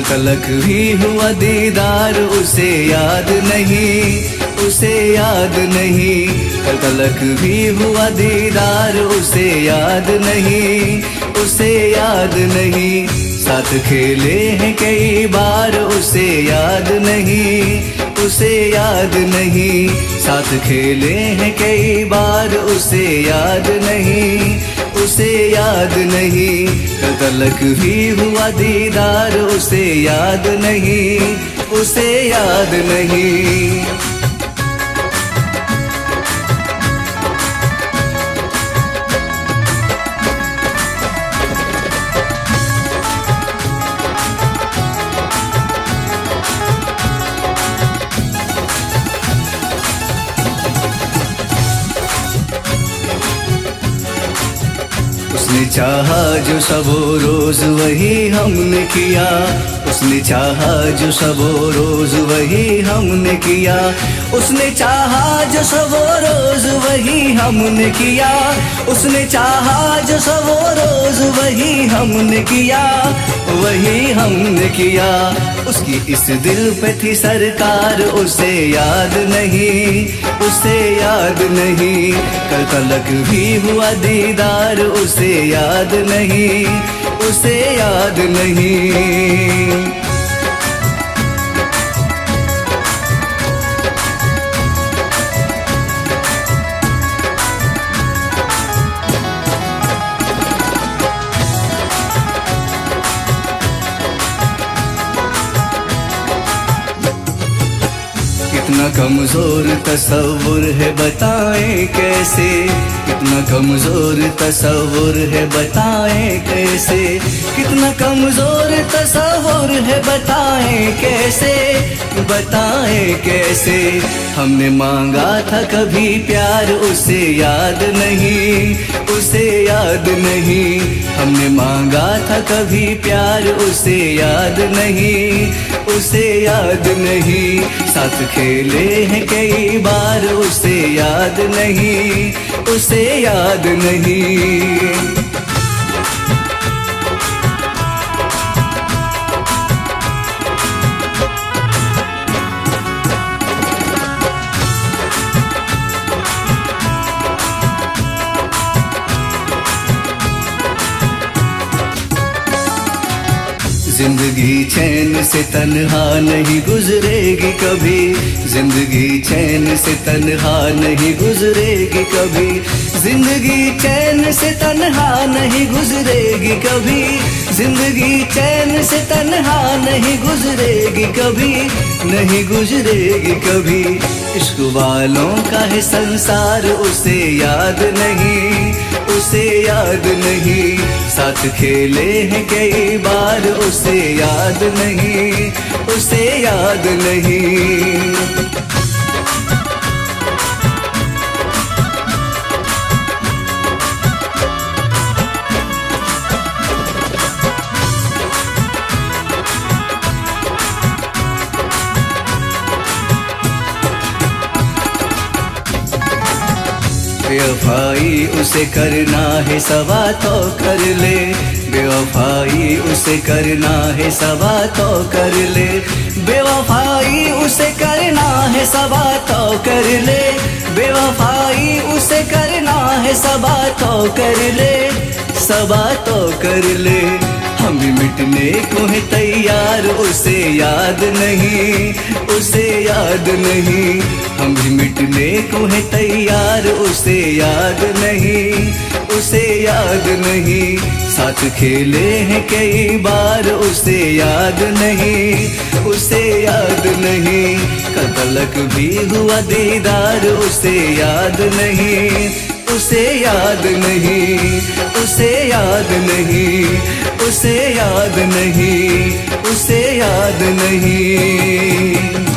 तलक भी हुआ दीदार उसे याद नहीं, उसे याद नहीं। कल तलक भी हुआ दीदार उसे याद नहीं, उसे याद नहीं। साथ खेले हैं कई बार उसे याद नहीं, उसे याद नहीं। साथ खेले हैं कई बार उसे याद नहीं, उसे याद नहीं। कल तलक भी हुआ दीदार उसे याद नहीं, उसे याद नहीं। उसने चाहा जो सबो रोज वही हमने किया, उसने चाहा जो सबो रोज वही हमने किया। उसने चाहा जो सबो रोज वही हमने किया, उसने चाहा जो सबो रोज वही हमने किया, वही हमने किया। उसकी इस दिल पे थी सरकार उसे याद नहीं, उसे याद नहीं। कल तलक भी हुआ दीदार उसे याद नहीं, उसे याद नहीं। कितना कमजोर तसव्वुर है बताएं कैसे, कितना कमजोर तसव्वुर है बताएं कैसे। कितना कमजोर तसव्वुर है बताएं कैसे, बताएं कैसे। हमने मांगा था कभी प्यार उसे याद नहीं, उसे याद नहीं। हमने मांगा था कभी प्यार उसे याद नहीं, उसे याद नहीं। साथ खेले हैं कई बार उसे याद नहीं, उसे याद नहीं। जिंदगी चैन से तन्हा नहीं गुजरेगी कभी, जिंदगी चैन से तन्हा नहीं गुजरेगी कभी। जिंदगी चैन से तन्हा नहीं गुजरेगी कभी, जिंदगी चैन से तन्हा नहीं गुजरेगी कभी, नहीं गुजरेगी कभी। इश्क वालों का है संसार उसे याद नहीं, उसे याद नहीं। साथ खेले हैं कई बार उसे याद नहीं, उसे याद नहीं। बेवफाई उसे करना है सवा तो कर ले, बेवफाई उसे करना है सवा तो कर ले। बेवफाई उसे करना है सवा तो कर ले, बेवफाई उसे करना है सबा तो कर ले, सबा तो कर ले। हम भी मिटने को है तैयार उसे याद नहीं, उसे याद नहीं। हम भी मिटने को है तैयार उसे याद नहीं, उसे याद नहीं। साथ खेले हैं कई बार उसे याद नहीं, उसे याद नहीं। कल तलक भी हुआ दीदार उसे याद नहीं, उसे याद नहीं, उसे याद नहीं, उसे याद नहीं, उसे याद नहीं।